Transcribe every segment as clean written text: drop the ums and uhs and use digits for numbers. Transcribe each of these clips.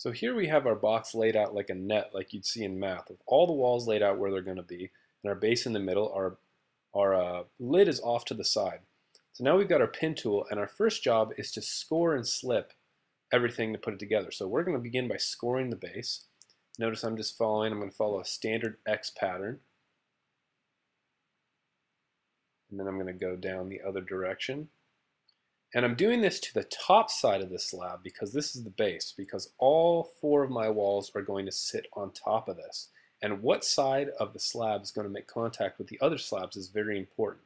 So here we have our box laid out like a net, like you'd see in math, with all the walls laid out where they're going to be, and our base in the middle. Our lid is off to the side. So now we've got our pin tool, and our first job is to score and slip everything to put it together. So we're going to begin by scoring the base. Notice I'm going to follow a standard X pattern, and then I'm going to go down the other direction. And I'm doing this to the top side of the slab because this is the base, because all four of my walls are going to sit on top of this. And what side of the slab is going to make contact with the other slabs is very important.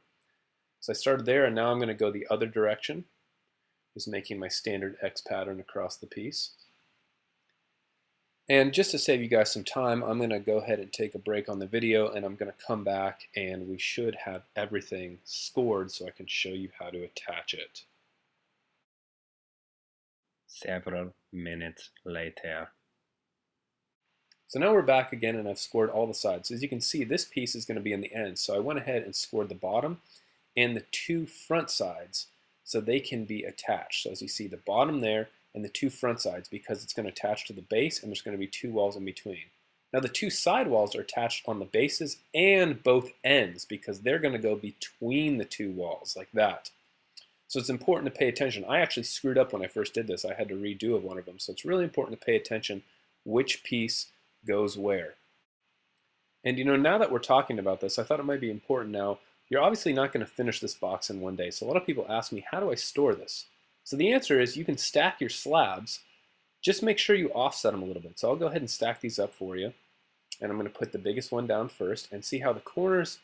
So I started there, and now I'm going to go the other direction, just making my standard X pattern across the piece. And just to save you guys some time, I'm going to go ahead and take a break on the video, and I'm going to come back, and we should have everything scored so I can show you how to attach it. Several minutes later. So now we're back again, and I've scored all the sides. As you can see, this piece is going to be in the end. So I went ahead and scored the bottom and the two front sides so they can be attached. So as you see, the bottom there and the two front sides, because it's going to attach to the base and there's going to be two walls in between. Now the two side walls are attached on the bases and both ends because they're going to go between the two walls like that. So it's important to pay attention. I actually screwed up when I first did this. I had to redo one of them. So it's really important to pay attention which piece goes where. And now that we're talking about this, I thought it might be important now. You're obviously not going to finish this box in one day. So a lot of people ask me, how do I store this? So the answer is you can stack your slabs. Just make sure you offset them a little bit. So I'll go ahead and stack these up for you. And I'm going to put the biggest one down first and see how the corners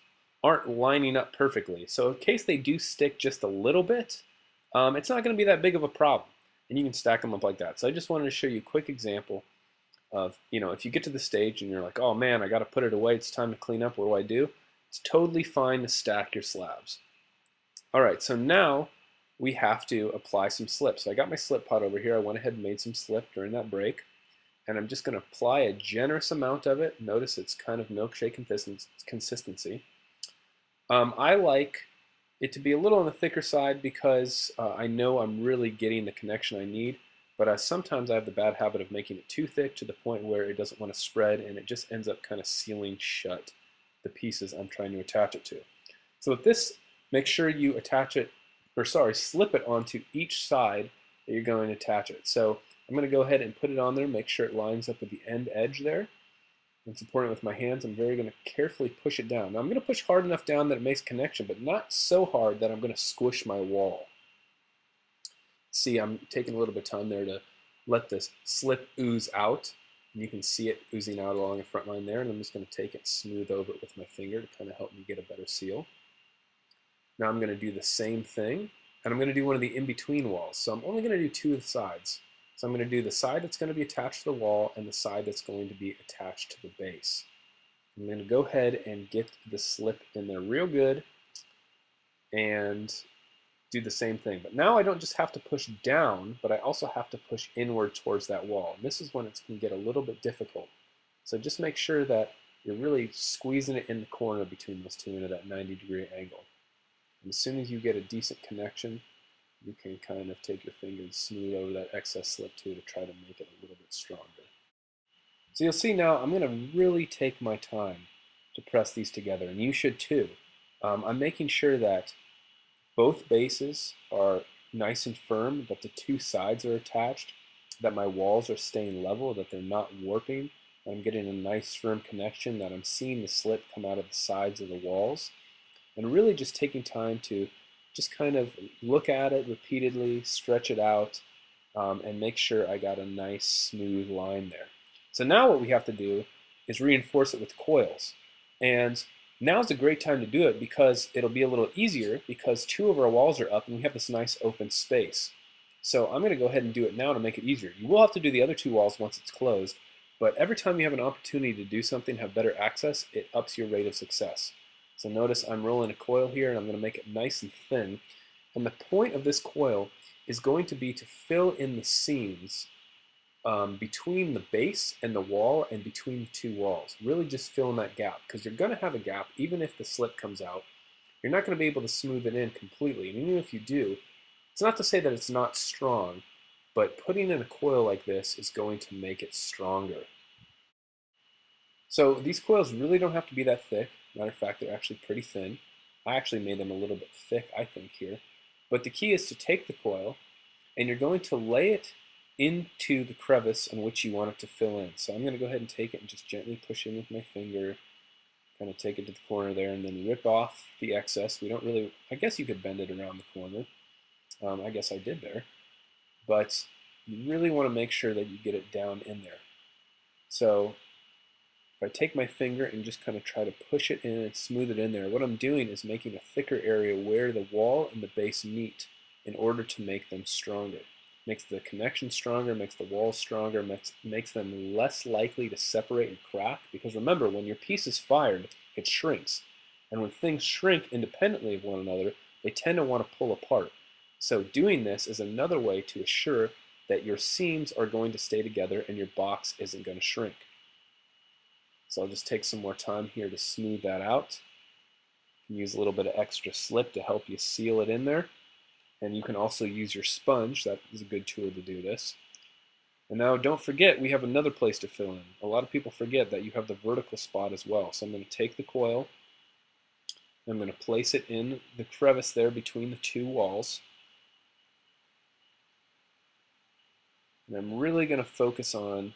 aren't lining up perfectly. So in case they do stick just a little bit, it's not going to be that big of a problem. And you can stack them up like that. So I just wanted to show you a quick example of, if you get to the stage and you're like, oh man, I got to put it away, it's time to clean up, what do I do? It's totally fine to stack your slabs. All right, so now we have to apply some slip. So I got my slip pot over here. I went ahead and made some slip during that break. And I'm just going to apply a generous amount of it. Notice it's kind of milkshake consistency. I like it to be a little on the thicker side because I know I'm really getting the connection I need, but sometimes I have the bad habit of making it too thick to the point where it doesn't want to spread, and it just ends up kind of sealing shut the pieces I'm trying to attach it to. So with this, make sure you slip it onto each side that you're going to attach it. So I'm going to go ahead and put it on there, make sure it lines up with the end edge there. And supporting it with my hands, I'm going to carefully push it down. Now I'm going to push hard enough down that it makes connection, but not so hard that I'm going to squish my wall. See, I'm taking a little bit of time there to let this slip ooze out. And you can see it oozing out along the front line there, and I'm just going to take it, smooth over it with my finger to kind of help me get a better seal. Now I'm going to do the same thing, and I'm going to do one of the in-between walls. So I'm only going to do two of the sides. So I'm going to do the side that's going to be attached to the wall and the side that's going to be attached to the base. I'm going to go ahead and get the slip in there real good and do the same thing. But now I don't just have to push down, but I also have to push inward towards that wall. And this is when it's going to get a little bit difficult. So just make sure that you're really squeezing it in the corner between those two into that 90-degree angle. And as soon as you get a decent connection, you can kind of take your finger and smooth over that excess slip too to try to make it a little bit stronger. So you'll see now I'm going to really take my time to press these together, and you should too. I'm making sure that both bases are nice and firm, that the two sides are attached, that my walls are staying level, that they're not warping, that I'm getting a nice firm connection, that I'm seeing the slip come out of the sides of the walls, and really just taking time to just kind of look at it repeatedly, stretch it out, and make sure I got a nice smooth line there. So now what we have to do is reinforce it with coils. And now's a great time to do it because it'll be a little easier because two of our walls are up and we have this nice open space. So I'm going to go ahead and do it now to make it easier. You will have to do the other two walls once it's closed, but every time you have an opportunity to do something, have better access, it ups your rate of success. So notice I'm rolling a coil here, and I'm going to make it nice and thin. And the point of this coil is going to be to fill in the seams between the base and the wall and between the two walls. Really just fill in that gap, because you're going to have a gap even if the slip comes out. You're not going to be able to smooth it in completely. And even if you do, it's not to say that it's not strong, but putting in a coil like this is going to make it stronger. So these coils really don't have to be that thick. Matter of fact, they're actually pretty thin. I actually made them a little bit thick, I think, here. But the key is to take the coil, and you're going to lay it into the crevice in which you want it to fill in. So I'm going to go ahead and take it and just gently push in with my finger, kind of take it to the corner there, and then rip off the excess. We don't really, I guess you could bend it around the corner. I guess I did there. But you really want to make sure that you get it down in there. So if I take my finger and just kind of try to push it in and smooth it in there, what I'm doing is making a thicker area where the wall and the base meet in order to make them stronger. Makes the connection stronger, makes the walls stronger, makes them less likely to separate and crack. Because remember, when your piece is fired, it shrinks. And when things shrink independently of one another, they tend to want to pull apart. So doing this is another way to assure that your seams are going to stay together and your box isn't going to shrink. So I'll just take some more time here to smooth that out. You can use a little bit of extra slip to help you seal it in there. And you can also use your sponge. That is a good tool to do this. And now don't forget, we have another place to fill in. A lot of people forget that you have the vertical spot as well. So I'm going to take the coil, I'm going to place it in the crevice there between the two walls. And I'm really going to focus on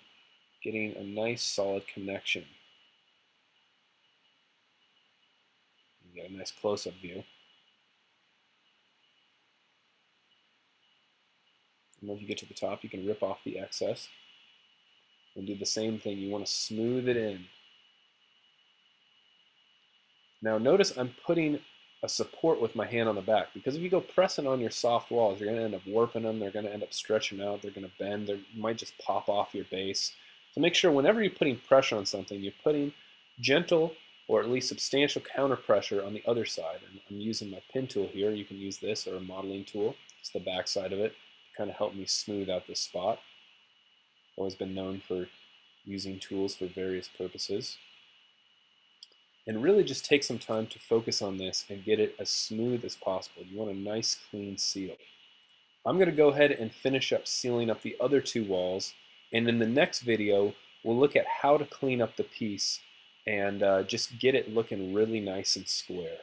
getting a nice solid connection. You get a nice close-up view. And once you get to the top, you can rip off the excess and do the same thing. You want to smooth it in. Now notice I'm putting a support with my hand on the back, because if you go pressing on your soft walls, you're going to end up warping them, they're going to end up stretching out, they're going to bend, they might just pop off your base. So make sure whenever you're putting pressure on something, you're putting gentle or at least substantial counter pressure on the other side. And I'm using my pin tool here. You can use this or a modeling tool. It's the back side of it to kind of help me smooth out this spot. Always been known for using tools for various purposes. And really just take some time to focus on this and get it as smooth as possible. You want a nice clean seal. I'm going to go ahead and finish up sealing up the other two walls, and in the next video we'll look at how to clean up the piece and just get it looking really nice and square.